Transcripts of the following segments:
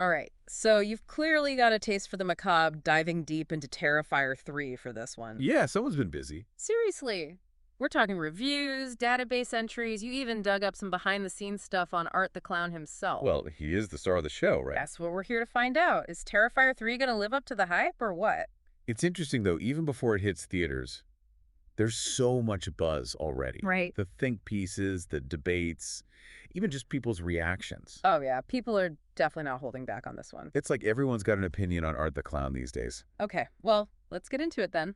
All right, so you've clearly got a taste for the macabre, diving deep into Terrifier 3 for this one. Yeah, someone's been busy. Seriously. We're talking reviews, database entries, you even dug up some behind-the-scenes stuff on Art the Clown himself. Well, he is the star of the show, right? That's what we're here to find out. Is Terrifier 3 gonna live up to the hype, or what? It's interesting, though, even before it hits theaters, there's so much buzz already. Right. The think pieces, the debates, even just people's reactions. Oh yeah, people are definitely not holding back on this one. It's like everyone's got an opinion on Art the Clown these days. Okay, well, let's get into it then.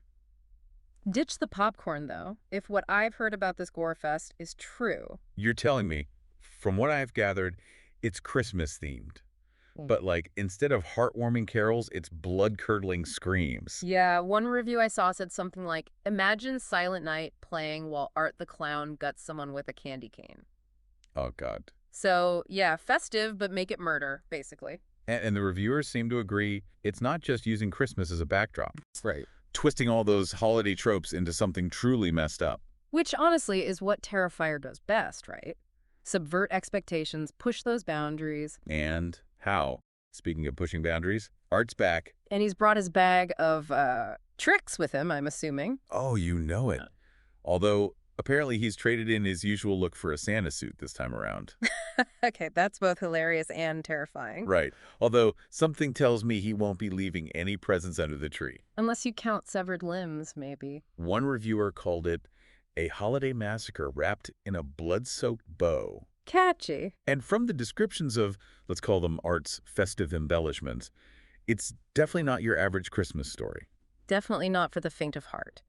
Ditch the popcorn, though, if what I've heard about this gore fest is true. You're telling me, from what I've gathered, it's Christmas themed. But like, instead of heartwarming carols, it's blood-curdling screams. Yeah, one review I saw said something like, imagine Silent Night playing while Art the Clown guts someone with a candy cane. Oh, God. So, yeah, festive, but make it murder, basically. And the reviewers seem to agree it's not just using Christmas as a backdrop. Right. Twisting all those holiday tropes into something truly messed up. Which, honestly, is what Terrifier does best, right? Subvert expectations, push those boundaries. And how? Speaking of pushing boundaries, Art's back. And he's brought his bag of, tricks with him, I'm assuming. Oh, you know it. Although, apparently he's traded in his usual look for a Santa suit this time around. Okay, that's both hilarious and terrifying. Right. Although, something tells me he won't be leaving any presents under the tree. Unless you count severed limbs, maybe. One reviewer called it a holiday massacre wrapped in a blood-soaked bow. Catchy. And from the descriptions of, let's call them Art's festive embellishments, it's definitely not your average Christmas story. Definitely not for the faint of heart.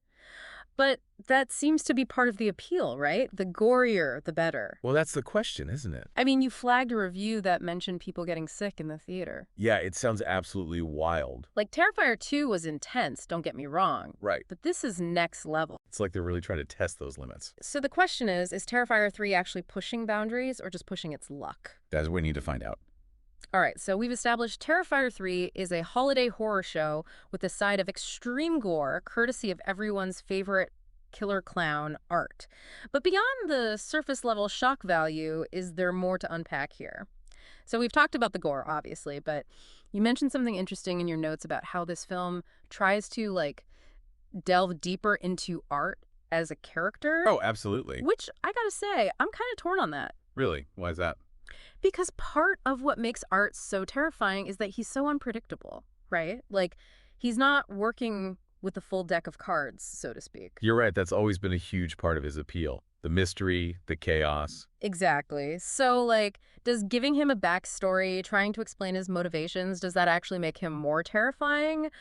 But that seems to be part of the appeal, right? The gorier, the better. Well, that's the question, isn't it? I mean, you flagged a review that mentioned people getting sick in the theater. Yeah, it sounds absolutely wild. Like, Terrifier 2 was intense, don't get me wrong. Right. But this is next level. It's like they're really trying to test those limits. So the question is Terrifier 3 actually pushing boundaries or just pushing its luck? That's what we need to find out. All right, so we've established Terrifier 3 is a holiday horror show with a side of extreme gore, courtesy of everyone's favorite killer clown, Art. But beyond the surface level shock value, is there more to unpack here? So we've talked about the gore, obviously, but you mentioned something interesting in your notes about how this film tries to, like, delve deeper into Art as a character. Oh, absolutely. Which, I gotta say, I'm kind of torn on that. Really? Why is that? Because part of what makes Art so terrifying is that he's so unpredictable, right? Like, he's not working with the full deck of cards, so to speak. You're right. That's always been a huge part of his appeal. The mystery, the chaos. Exactly. So, like, does giving him a backstory, trying to explain his motivations, does that actually make him more terrifying?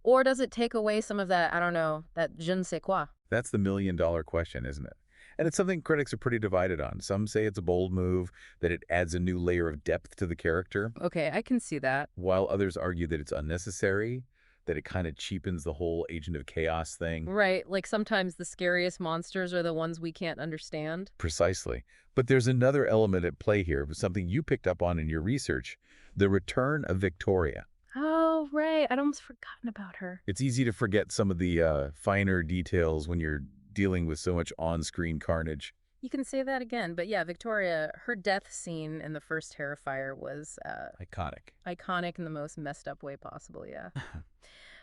Or does it take away some of that, I don't know, that je ne sais quoi? That's the million-dollar question, isn't it? And it's something critics are pretty divided on. Some say it's a bold move, that it adds a new layer of depth to the character, Okay, I can see that. while others argue that it's unnecessary, that it kind of cheapens the whole Agent of Chaos thing. Right, like sometimes the scariest monsters are the ones we can't understand. Precisely. But there's another element at play here, something you picked up on in your research, the return of Victoria. Oh, right. I'd almost forgotten about her. It's easy to forget some of the finer details when you're dealing with so much on-screen carnage. You can say that again, but yeah, Victoria, her death scene in the first Terrifier was Iconic. iconic in the most messed up way possible, yeah.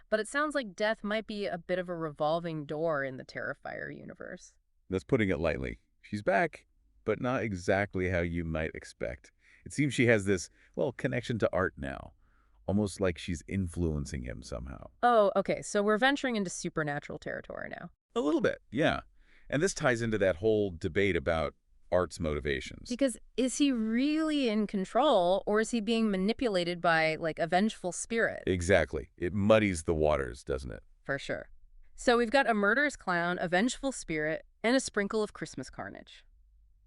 But it sounds like death might be a bit of a revolving door in the Terrifier universe. That's putting it lightly. She's back, but not exactly how you might expect. It seems she has this, well, connection to Art now. Almost like she's influencing him somehow. Oh, okay, so we're venturing into supernatural territory now. A little bit, yeah. And this ties into that whole debate about Art's motivations. Because is he really in control, or is he being manipulated by, like, a vengeful spirit? Exactly. It muddies the waters, doesn't it? For sure. So we've got a murderous clown, a vengeful spirit, and a sprinkle of Christmas carnage.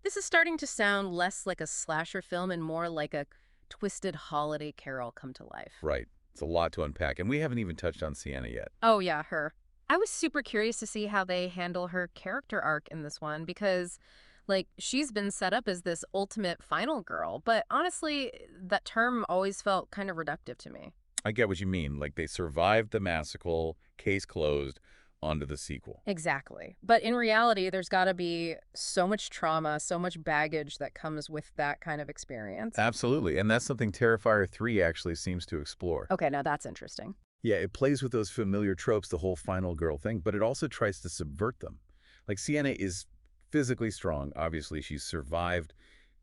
This is starting to sound less like a slasher film and more like a twisted holiday carol come to life. Right. It's a lot to unpack, and we haven't even touched on Sienna yet. Oh, yeah, her. I was super curious to see how they handle her character arc in this one because, like, she's been set up as this ultimate final girl, but honestly, that term always felt kind of reductive to me. I get what you mean. Like, they survived the massacre, case closed, onto the sequel. Exactly. But in reality, there's got to be so much trauma, so much baggage that comes with that kind of experience. Absolutely, and that's something Terrifier 3 actually seems to explore. Okay, now that's interesting. Yeah, it plays with those familiar tropes, the whole final girl thing, but it also tries to subvert them. Like, Sienna is physically strong. Obviously, she's survived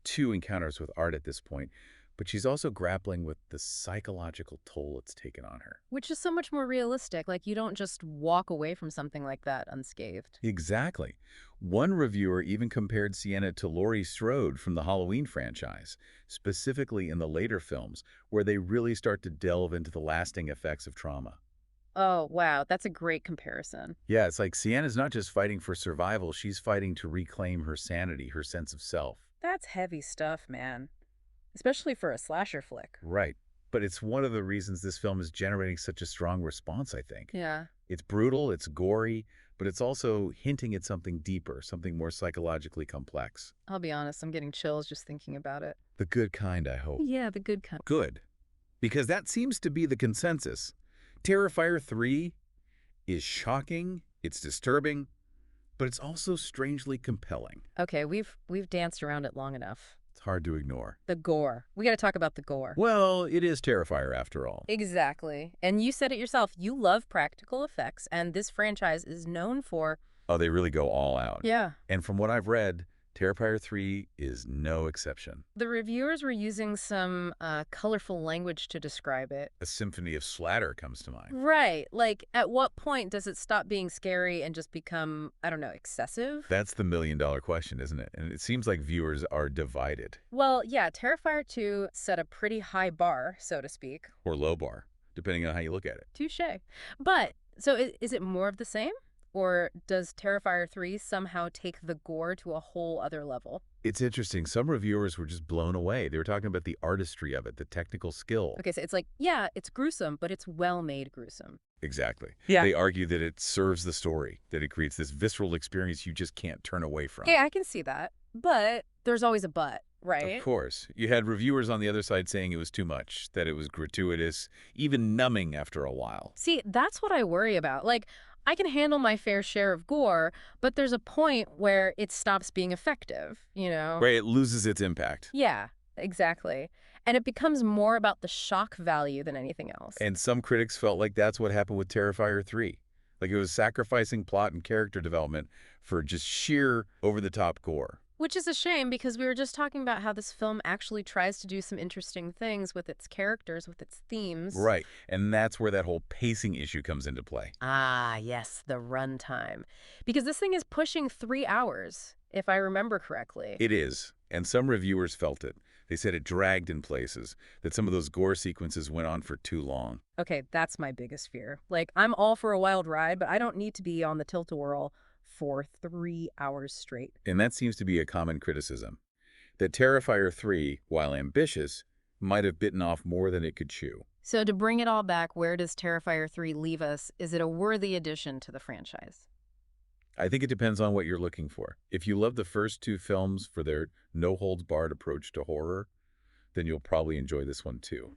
2 encounters with art at this point, but she's also grappling with the psychological toll it's taken on her. Which is so much more realistic. Like, you don't just walk away from something like that unscathed. Exactly. One reviewer even compared Sienna to Laurie Strode from the Halloween franchise, specifically in the later films, where they really start to delve into the lasting effects of trauma. Oh, wow. That's a great comparison. Yeah, it's like Sienna's not just fighting for survival, she's fighting to reclaim her sanity, her sense of self. That's heavy stuff, man. Especially for a slasher flick. Right. But it's one of the reasons this film is generating such a strong response, I think. Yeah. It's brutal, it's gory, but it's also hinting at something deeper, something more psychologically complex. I'll be honest, I'm getting chills just thinking about it. The good kind, I hope. Yeah, the good kind. Good. Because that seems to be the consensus. Terrifier 3 is shocking, it's disturbing, but it's also strangely compelling. Okay, we've danced around it long enough. It's hard to ignore. The gore. We got to talk about the gore. Well, it is Terrifier after all. Exactly. And you said it yourself. You love practical effects, and this franchise is known for... Oh, they really go all out. Yeah. And from what I've read, Terrifier 3 is no exception. The reviewers were using some colorful language to describe it. A symphony of splatter comes to mind. Right. Like, at what point does it stop being scary and just become, I don't know, excessive? That's the million-dollar question, isn't it? And it seems like viewers are divided. Well, yeah, Terrifier 2 set a pretty high bar, so to speak. Or low bar, depending on how you look at it. Touché. But, so is it more of the same? Or does Terrifier 3 somehow take the gore to a whole other level? It's interesting. Some reviewers were just blown away. They were talking about the artistry of it, the technical skill. Okay, so it's like, yeah, it's gruesome, but it's well-made gruesome. Exactly. Yeah. They argue that it serves the story, that it creates this visceral experience you just can't turn away from. Okay, I can see that. But there's always a but, right? Of course. You had reviewers on the other side saying it was too much, that it was gratuitous, even numbing after a while. See, that's what I worry about. Like, I can handle my fair share of gore, but there's a point where it stops being effective, you know? Right, it loses its impact. Yeah, exactly. And it becomes more about the shock value than anything else. And some critics felt like that's what happened with Terrifier 3. Like it was sacrificing plot and character development for just sheer over-the-top gore. Which is a shame because we were just talking about how this film actually tries to do some interesting things with its characters, with its themes. Right, and that's where that whole pacing issue comes into play. Ah, yes, the runtime. Because this thing is pushing 3 hours, if I remember correctly. It is, and some reviewers felt it. They said it dragged in places, that some of those gore sequences went on for too long. Okay, that's my biggest fear. Like, I'm all for a wild ride, but I don't need to be on the tilt-a-whirl for 3 hours straight. And that seems to be a common criticism. That Terrifier 3, while ambitious, might have bitten off more than it could chew. So to bring it all back, where does Terrifier 3 leave us? Is it a worthy addition to the franchise? I think it depends on what you're looking for. If you love the first 2 films for their no-holds-barred approach to horror, then you'll probably enjoy this one too.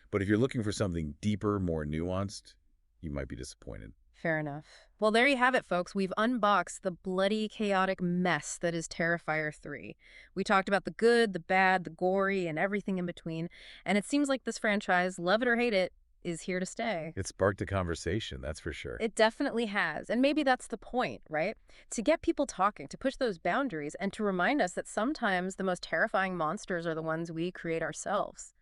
But if you're looking for something deeper, more nuanced, you might be disappointed. Fair enough. Well, there you have it, folks. We've unboxed the bloody, chaotic mess that is Terrifier 3. We talked about the good, the bad, the gory, and everything in between. And it seems like this franchise, love it or hate it, is here to stay. It sparked a conversation, that's for sure. It definitely has. And maybe that's the point, right? To get people talking, to push those boundaries, and to remind us that sometimes the most terrifying monsters are the ones we create ourselves.